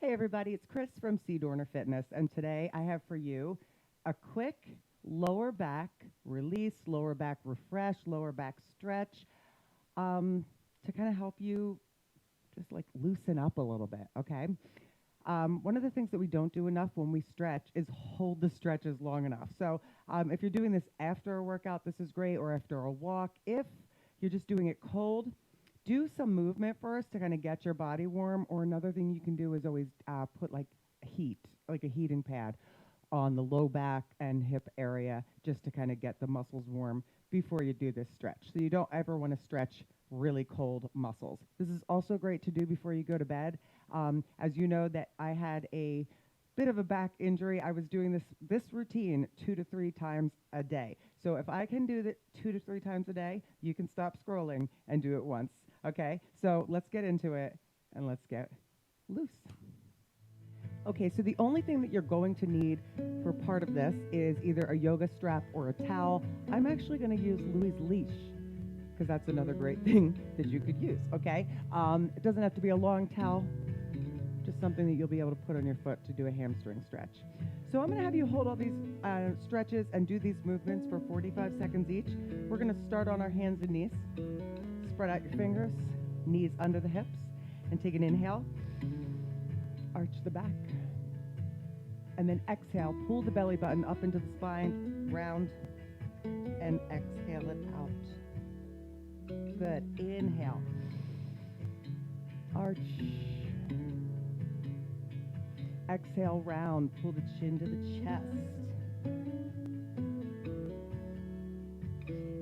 Hey everybody, it's Chris from CDornerFitness, and today I have for you a quick lower back release, lower back refresh, lower back stretch to kind of help you just like loosen up a little bit, okay? One of the things that we don't do enough when we stretch is hold the stretches long enough. So if you're doing this after a workout, this is great, or after a walk. If you're just doing it cold, do some movement first to kind of get your body warm. Or another thing you can do is always put like a heating pad on the low back and hip area just to kind of get the muscles warm before you do this stretch. So you don't ever want to stretch really cold muscles. This is also great to do before you go to bed. As you know that I had a bit of a back injury. I was doing this routine 2 to 3 times a day. So if I can do that 2 to 3 times a day, you can stop scrolling and do it once. Okay, so let's get into it and let's get loose. Okay, so the only thing that you're going to need for part of this is either a yoga strap or a towel. I'm actually going to use Louie's leash because that's another great thing that you could use, okay? It doesn't have to be a long towel, just something that you'll be able to put on your foot to do a hamstring stretch. So I'm going to have you hold all these stretches and do these movements for 45 seconds each. We're going to start on our hands and knees. Spread out your fingers, knees under the hips, and take an inhale. Arch the back. And then exhale, pull the belly button up into the spine, round, and exhale it out. Good. Inhale. Arch. Exhale, round. Pull the chin to the chest.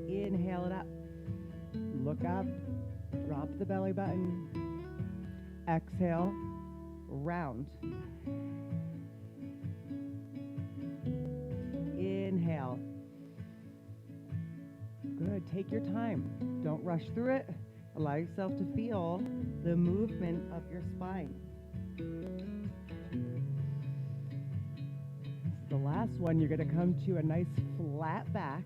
Inhale it up. Look up. Drop the belly button. Exhale, round. Inhale. Good. Take your time. Don't rush through it. Allow yourself to feel the movement of your spine. The last one, you're going to come to a nice flat back.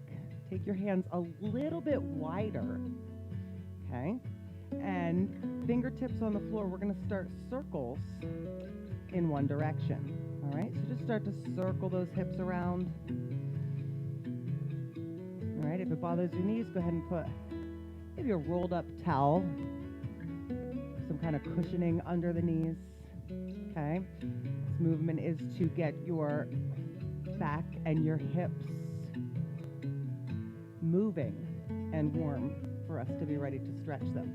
Take your hands a little bit wider, okay? And fingertips on the floor, we're going to start circles in one direction, all right? So just start to circle those hips around. All right, if it bothers your knees, go ahead and put maybe a rolled up towel, some kind of cushioning under the knees, okay? This movement is to get your back and your hips moving and warm for us to be ready to stretch them,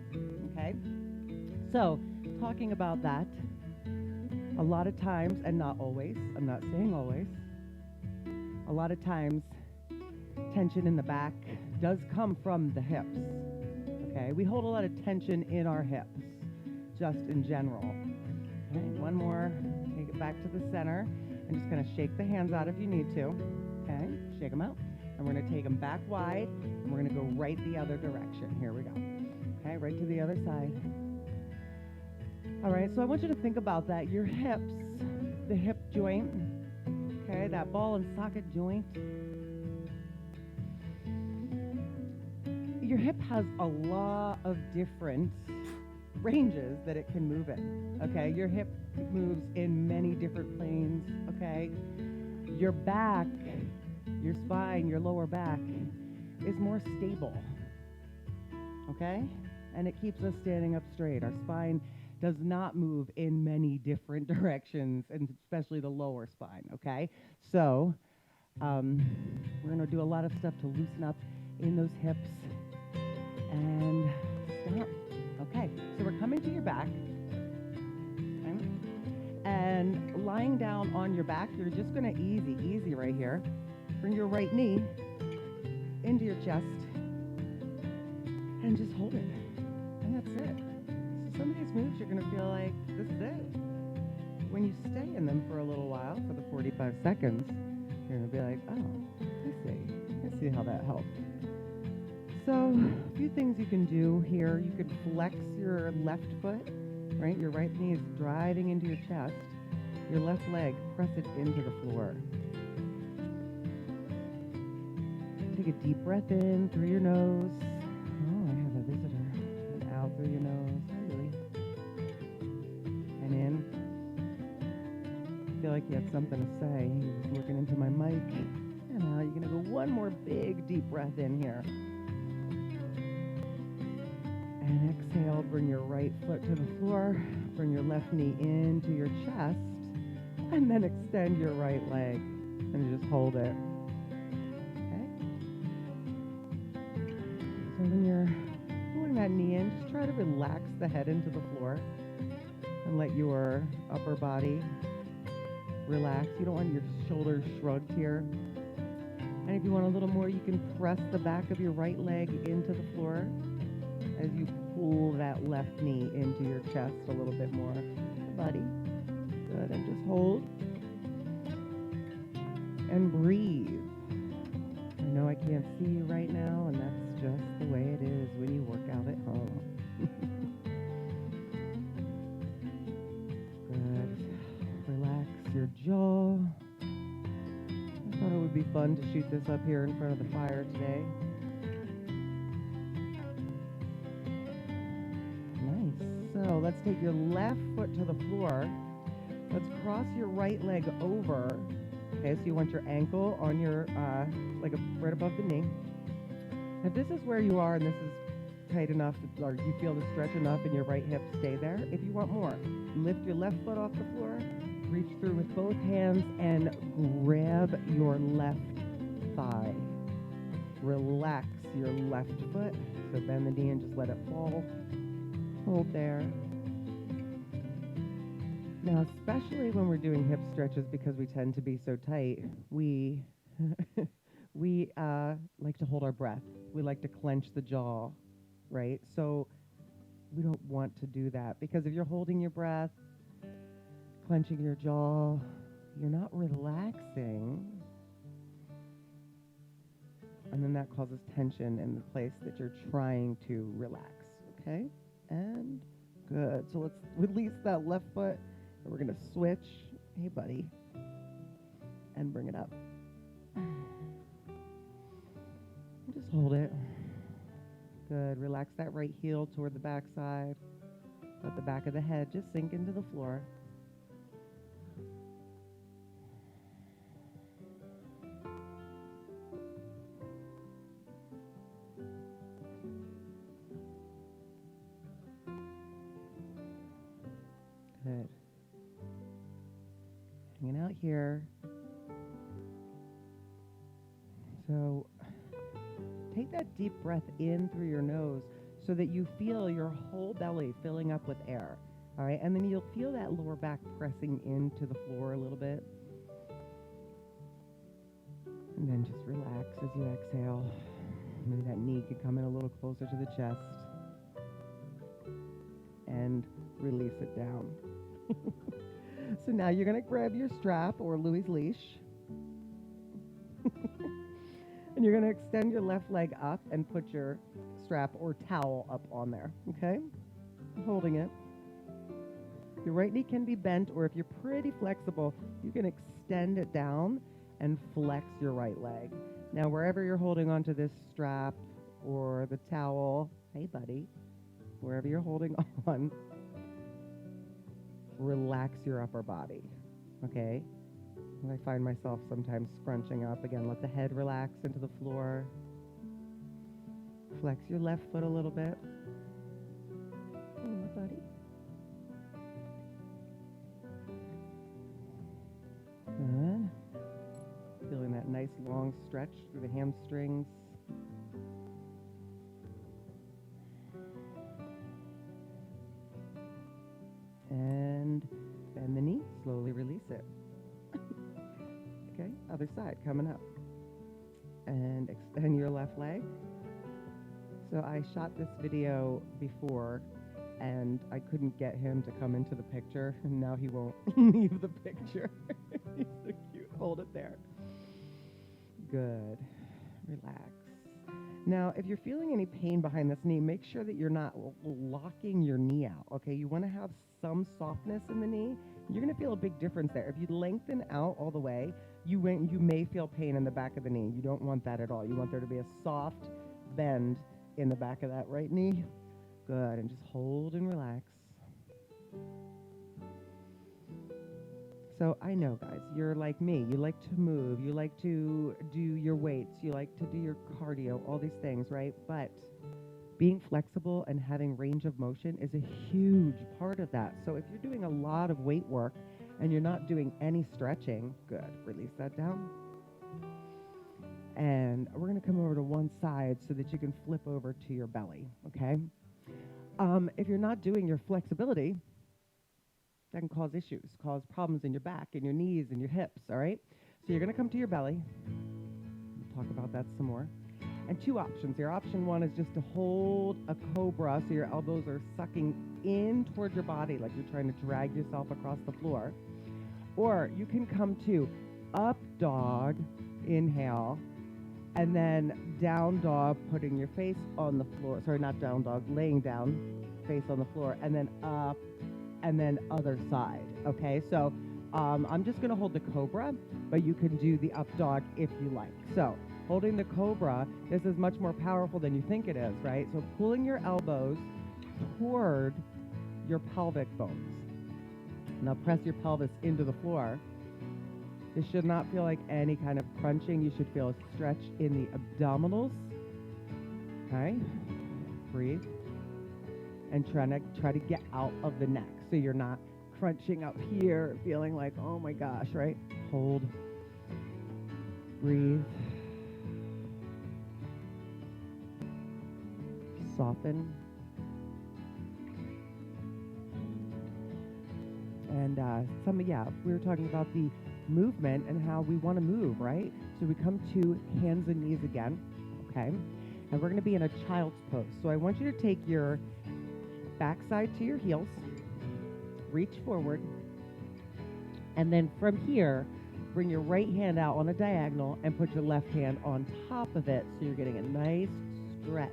okay? So, talking about that, a lot of times, and not always, I'm not saying always, a lot of times tension in the back does come from the hips, okay? We hold a lot of tension in our hips, just in general. Okay, one more, take it back to the center. I'm just going to shake the hands out if you need to. Okay, shake them out. And we're going to take them back wide, and we're going to go right the other direction. Here we go. Okay, right to the other side. All right, so I want you to think about that. Your hips, the hip joint, okay, that ball and socket joint. Your hip has a lot of different ranges that it can move in, okay? Your hip moves in many different planes, okay? Your back, your spine, your lower back is more stable, okay? And it keeps us standing up straight. Our spine does not move in many different directions, and especially the lower spine, okay? So we're gonna do a lot of stuff to loosen up in those hips and stop. Okay, so we're coming to your back, okay? And lying down on your back, you're just going to easy right here. Bring your right knee into your chest and just hold it. And that's it. So some of these moves, you're going to feel like this is it. When you stay in them for a little while, for the 45 seconds, you're going to be like, oh, I see how that helped. So a few things you can do here. You could flex your left foot, right? Your right knee is driving into your chest. Your left leg, press it into the floor. Take a deep breath in through your nose. Oh, I have a visitor. And out through your nose. Hi, Louie. And in. he had something to say. He was looking into my mic. And now you're going to go one more big deep breath in here. And exhale, bring your right foot to the floor. Bring your left knee into your chest. And then extend your right leg. And just hold it. Okay? So when you're pulling that knee in, just try to relax the head into the floor. And let your upper body relax. You don't want your shoulders shrugged here. And if you want a little more, you can press the back of your right leg into the floor as you pull that left knee into your chest a little bit more. Buddy. Good. And just hold. And breathe. I know I can't see you right now, and that's just the way it is when you work out at home. Good. Relax your jaw. I thought it would be fun to shoot this up here in front of the fire today. Nice. So let's take your left foot to the floor. Let's cross your right leg over. Okay, so you want your ankle on your, right above the knee. If this is where you are and this is tight enough, or you feel the stretch enough in your right hip, stay there. If you want more, lift your left foot off the floor, reach through with both hands, and grab your left thigh. Relax your left foot. So bend the knee and just let it fall. Hold there. Now, especially when we're doing hip stretches, because we tend to be so tight, we like to hold our breath. We like to clench the jaw, right? So we don't want to do that, because if you're holding your breath, clenching your jaw, you're not relaxing. And then that causes tension in the place that you're trying to relax, okay? And good. So let's release that left foot. And we're going to switch. Hey, buddy. And bring it up. Just hold it. Good. Relax that right heel toward the back side. Let the back of the head just sink into the floor. Good. Hanging out here. So take that deep breath in through your nose so that you feel your whole belly filling up with air. All right, and then you'll feel that lower back pressing into the floor a little bit. And then just relax as you exhale. Maybe that knee could come in a little closer to the chest. And release it down. So now you're going to grab your strap or Louie's leash. And you're going to extend your left leg up and put your strap or towel up on there, okay? Holding it. Your right knee can be bent, or if you're pretty flexible, you can extend it down and flex your right leg. Now, wherever you're holding onto this strap or the towel, hey, buddy, wherever you're holding on, relax your upper body, okay? And I find myself sometimes scrunching up. Again, let the head relax into the floor. Flex your left foot a little bit. Oh, buddy. Good. Feeling that nice long stretch through the hamstrings. And bend the knee, slowly release it. Okay, other side coming up. And extend your left leg. So I shot this video before, and I couldn't get him to come into the picture, and now he won't leave the picture. He's so cute. Hold it there. Good. Relax. Now, if you're feeling any pain behind this knee, make sure that you're not locking your knee out, okay? You want to have some softness in the knee. You're going to feel a big difference there. If you lengthen out all the way, you may feel pain in the back of the knee. You don't want that at all. You want there to be a soft bend in the back of that right knee. Good. And just hold and relax. So I know, guys, you're like me. You like to move. You like to do your weights. You like to do your cardio, all these things, right? But being flexible and having range of motion is a huge part of that. So if you're doing a lot of weight work and you're not doing any stretching, good. Release that down. And we're going to come over to one side so that you can flip over to your belly, okay? If you're not doing your flexibility, that can cause issues, cause problems in your back and your knees and your hips, all right? So you're going to come to your belly. We'll talk about that some more. And two options here. Option one is just to hold a cobra so your elbows are sucking in towards your body like you're trying to drag yourself across the floor. Or you can come to up dog, inhale, and then down dog, putting your face on the floor. Sorry, not down dog, laying down, face on the floor, and then up, and then other side. Okay, so I'm just going to hold the cobra, but you can do the up dog if you like. So holding the cobra, this is much more powerful than you think it is, right? So pulling your elbows toward your pelvic bones. Now press your pelvis into the floor. This should not feel like any kind of crunching. You should feel a stretch in the abdominals. Okay, breathe. And try to get out of the neck so you're not crunching up here, feeling like, oh my gosh, right? Hold. Breathe. Soften. And we were talking about the movement and how we want to move, right? So we come to hands and knees again, okay? And we're going to be in a child's pose. So I want you to take your backside to your heels, reach forward, and then from here, bring your right hand out on a diagonal and put your left hand on top of it so you're getting a nice stretch,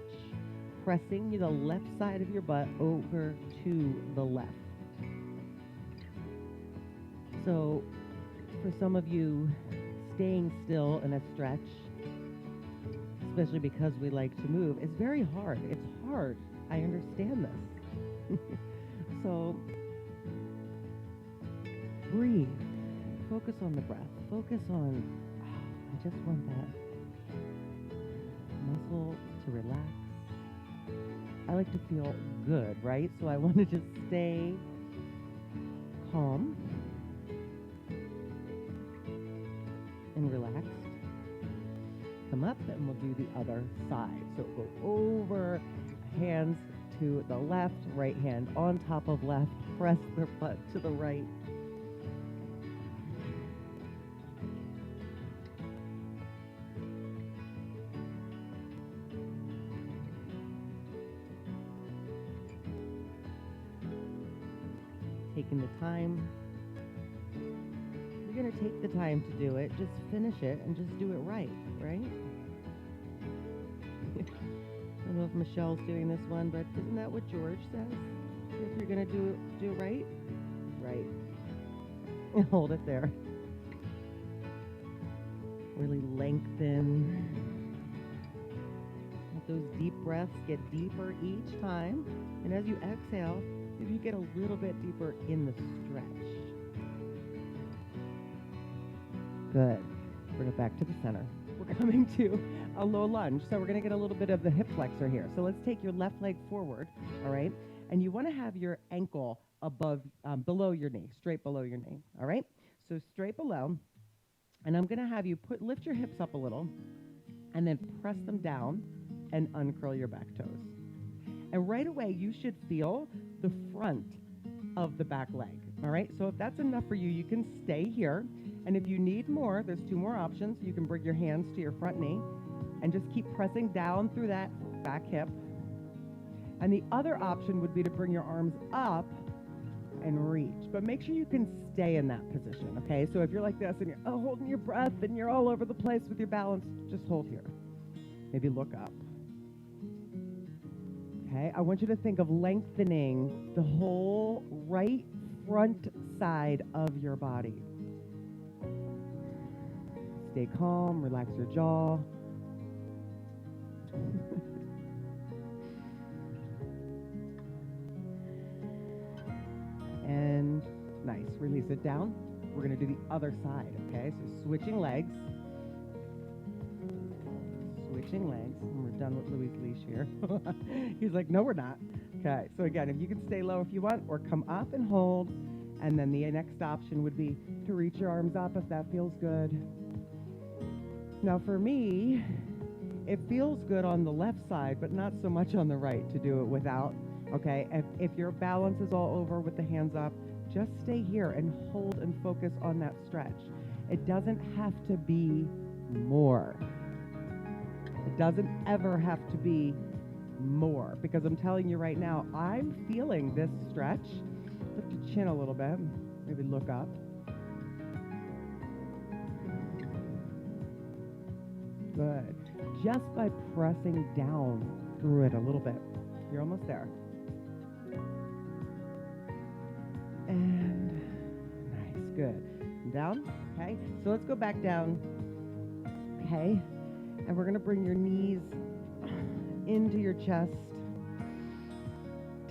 pressing the left side of your butt over to the left. So for some of you, staying still in a stretch, especially because we like to move, is very hard. It's hard. I understand this. So breathe. Focus on the breath. Focus on, I just want that muscle to relax. I like to feel good, right? So I want to just stay calm and relaxed. Come up and we'll do the other side. So go over, hands to the left, right hand on top of left, press the butt to the right. Taking the time. You're going to take the time to do it. Just finish it and just do it right, right? I don't know if Michelle's doing this one, but isn't that what George says? If you're going to do it right? Right. Hold it there. Really lengthen. Let those deep breaths get deeper each time. And as you exhale, if you get a little bit deeper in the stretch. Good. Bring it back to the center. We're coming to a low lunge. So we're going to get a little bit of the hip flexor here. So let's take your left leg forward, all right? And you want to have your ankle below your knee, straight below your knee, all right? So straight below. And I'm going to have you lift your hips up a little and then press them down and uncurl your back toes. And right away, you should feel the front of the back leg, all right? So if that's enough for you, you can stay here. And if you need more, there's two more options. You can bring your hands to your front knee and just keep pressing down through that back hip. And the other option would be to bring your arms up and reach. But make sure you can stay in that position, okay? So if you're like this and you're holding your breath and you're all over the place with your balance, just hold here. Maybe look up. Okay, I want you to think of lengthening the whole right front side of your body. Stay calm, relax your jaw. And nice, release it down, we're going to do the other side, okay? So switching legs. Switching legs. And we're done with Louie's leash here. He's like, no, we're not. Okay, so again, if you can stay low if you want, or come up and hold. And then the next option would be to reach your arms up if that feels good. Now for me, it feels good on the left side, but not so much on the right to do it without, okay? If your balance is all over with the hands up, just stay here and hold and focus on that stretch. It doesn't have to be more. It doesn't ever have to be more, because I'm telling you right now, I'm feeling this stretch. Lift your chin a little bit, maybe look up. Good. Just by pressing down through it a little bit. You're almost there. And nice, good. Down, okay? So let's go back down, okay? And we're gonna bring your knees into your chest.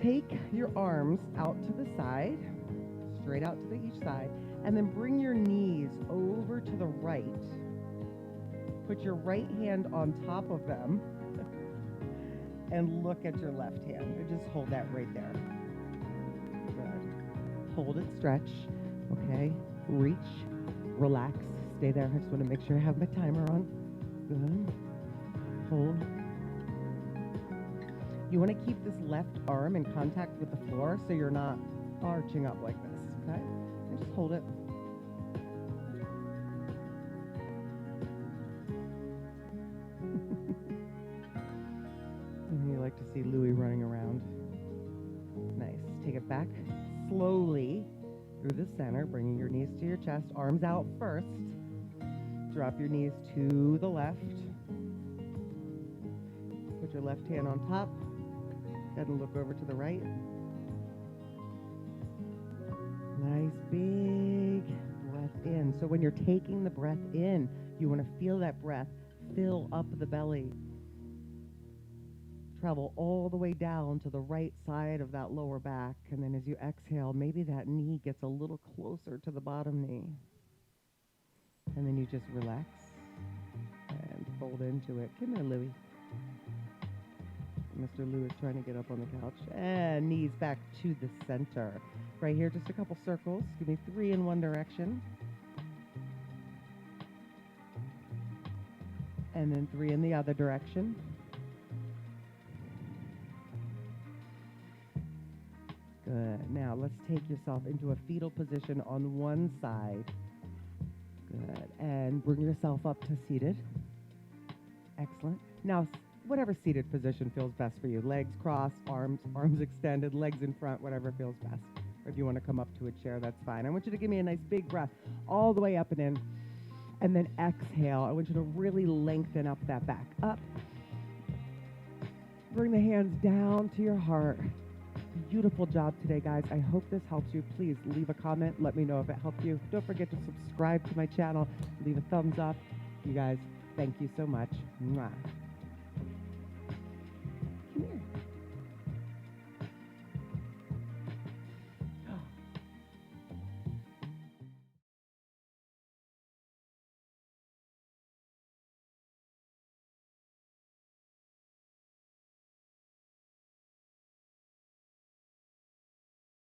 Take your arms out to the side, straight out to each side, and then bring your knees over to the right. Put your right hand on top of them and look at your left hand. And just hold that right there. Good. Hold it, stretch. Okay. Reach, relax, stay there. I just want to make sure I have my timer on. Good. Hold. You want to keep this left arm in contact with the floor so you're not arching up like this, okay? And just hold it. You like to see Louie running around. Nice. Take it back slowly through the center, bringing your knees to your chest, arms out first. Drop your knees to the left. Put your left hand on top. Go ahead and look over to the right. Nice big breath in. So when you're taking the breath in, you want to feel that breath fill up the belly. Travel all the way down to the right side of that lower back. And then as you exhale, maybe that knee gets a little closer to the bottom knee. And then you just relax and fold into it. Come here, Louie. Mr. Lou is trying to get up on the couch. And knees back to the center. Right here, just a couple circles. Give me 3 in one direction. And then 3 in the other direction. Good. Now let's take yourself into a fetal position on one side. Good. And bring yourself up to seated. Excellent. Now, whatever seated position feels best for you. Legs crossed, arms extended, legs in front, whatever feels best. Or if you want to come up to a chair, that's fine. I want you to give me a nice big breath all the way up and in. And then exhale. I want you to really lengthen up that back. Up. Bring the hands down to your heart. Beautiful job today, guys. I hope this helps you. Please leave a comment. Let me know if it helped you. Don't forget to subscribe to my channel. Leave a thumbs up. You guys, thank you so much. Mwah.